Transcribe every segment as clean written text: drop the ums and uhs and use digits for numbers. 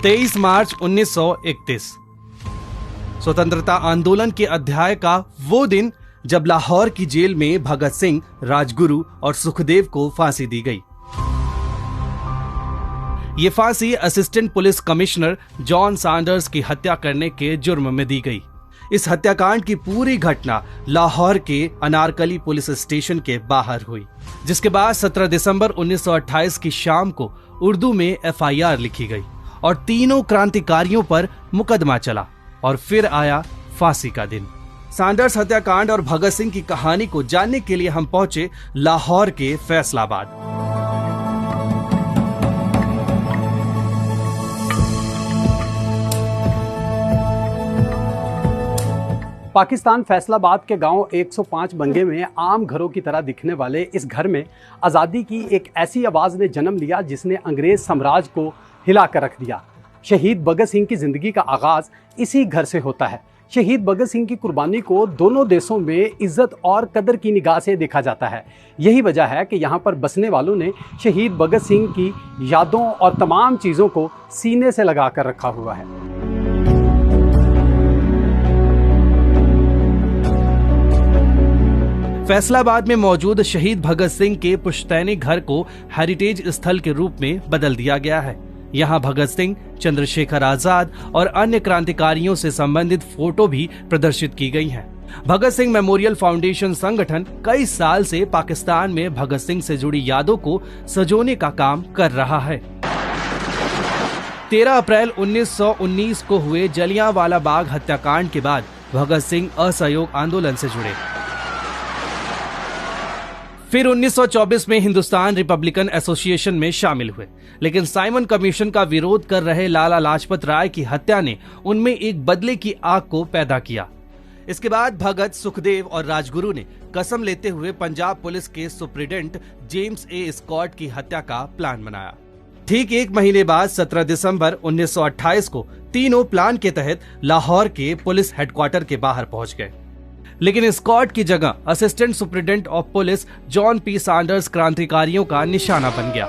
23 मार्च 1931 स्वतंत्रता आंदोलन के अध्याय का वो दिन जब लाहौर की जेल में भगत सिंह, राजगुरु और सुखदेव को फांसी दी गई। ये फांसी assistant police commissioner John Sanders की हत्या करने के जुर्म में दी गई। इस हत्याकांड की पूरी घटना लाहौर के अनारकली पुलिस स्टेशन के बाहर हुई, जिसके बाद 17 दिसंबर 1928 की शाम को उर्दू में FIR लिखी गई और तीनों क्रांतिकारियों पर मुकदमा चला और फिर आया फांसी का दिन। सैंडर्स हत्याकांड और भगत सिंह की कहानी को जानने के लिए हम पहुंचे लाहौर के फैसलाबाद। पाकिस्तान फैसलाबाद के गांव 105 बंगे में आम घरों की तरह दिखने वाले इस घर में आज़ादी की एक ऐसी आवाज़ ने जन्म लिया जिसने अंग्रेज साम्राज्य को हिला कर रख दिया। शहीद भगत सिंह की ज़िंदगी का आगाज़ इसी घर से होता है। शहीद भगत सिंह की कुर्बानी को दोनों देशों में इज्जत और कदर की निगाह से देखा जाता है। यही वजह है कि यहाँ पर बसने वालों ने शहीद भगत सिंह की यादों और तमाम चीज़ों को सीने से लगा कर रखा हुआ है। फैसलाबाद में मौजूद शहीद भगत सिंह के पुश्तैनी घर को हेरिटेज स्थल के रूप में बदल दिया गया है। यहाँ भगत सिंह, चंद्रशेखर आजाद और अन्य क्रांतिकारियों से संबंधित फोटो भी प्रदर्शित की गई हैं। भगत सिंह मेमोरियल फाउंडेशन संगठन कई साल से पाकिस्तान में भगत सिंह से जुड़ी यादों को सजोने का काम कर रहा है। 13 अप्रैल 1919 को हुए जलियांवाला बाग हत्याकांड के बाद भगत सिंह असहयोग आंदोलन से जुड़े। फिर 1924 में हिंदुस्तान रिपब्लिकन एसोसिएशन में शामिल हुए, लेकिन साइमन कमीशन का विरोध कर रहे लाला लाजपत राय की हत्या ने उनमें एक बदले की आग को पैदा किया। इसके बाद भगत, सुखदेव और राजगुरु ने कसम लेते हुए पंजाब पुलिस के सुप्रिटेंडेंट जेम्स ए स्कॉट की हत्या का प्लान बनाया। ठीक एक महीने बाद 17 दिसंबर 1928 को तीनों प्लान के तहत लाहौर के पुलिस हेडक्वार्टर के बाहर पहुंच गए, लेकिन स्कॉट की जगह assistant superintendent of police John P Sanders क्रांतिकारियों का निशाना बन गया।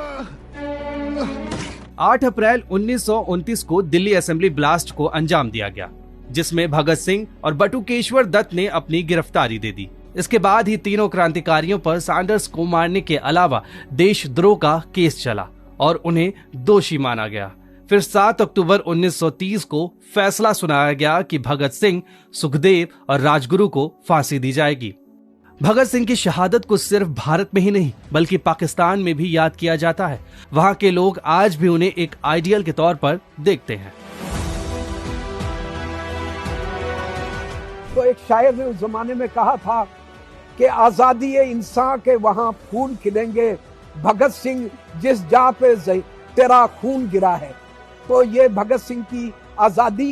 8 अप्रैल 1929 को दिल्ली असेंबली ब्लास्ट को अंजाम दिया गया, जिसमें भगत सिंह और बटुकेश्वर दत्त ने अपनी गिरफ्तारी दे दी। इसके बाद ही तीनों क्रांतिकारियों पर सैंडर्स को मारने के अलावा देशद्रोह का केस चला और उन्हें दोषी माना गया। फिर 7 अक्टूबर 1930 को फैसला सुनाया गया कि भगत सिंह, सुखदेव और राजगुरु को फांसी दी जाएगी। भगत सिंह की शहादत को सिर्फ भारत में ही नहीं बल्कि पाकिस्तान में भी याद किया जाता है। वहां के लोग आज भी उन्हें एक आइडियल के तौर पर देखते हैं। तो एक शायर ने उस जमाने में कहा था कि आजादी इंसान के वहां फूल खिलेंगे, भगत सिंह जिस जा पे तेरा खून गिरा है। तो ये भगत सिंह की आजादी,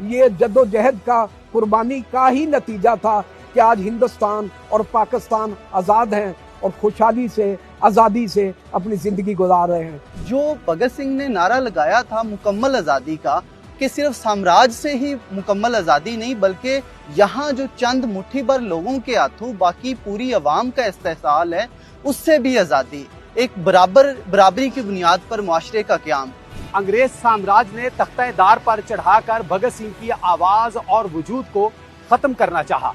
ये जद्दोजहद का, कुर्बानी का ही नतीजा था कि आज हिंदुस्तान और पाकिस्तान आजाद हैं और खुशहाली से, आजादी से अपनी जिंदगी गुजार रहे हैं। जो भगत सिंह ने नारा लगाया था मुकम्मल आजादी का, कि सिर्फ साम्राज्य से ही मुकम्मल आजादी नहीं बल्कि यहाँ जो चंद मुट्ठी भर लोगों के हाथों बाकी पूरी अवाम का इस्तेहसाल है, उससे भी आजादी, एक बराबरी की बुनियाद पर मुआशरे का क़याम। अंग्रेज साम्राज्य ने तख्ता-ए-दार पर चढ़ाकर भगत सिंह की आवाज और वजूद को खत्म करना चाहा,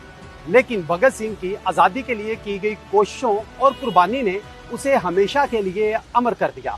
लेकिन भगत सिंह की आजादी के लिए की गई कोशिशों और कुर्बानी ने उसे हमेशा के लिए अमर कर दिया।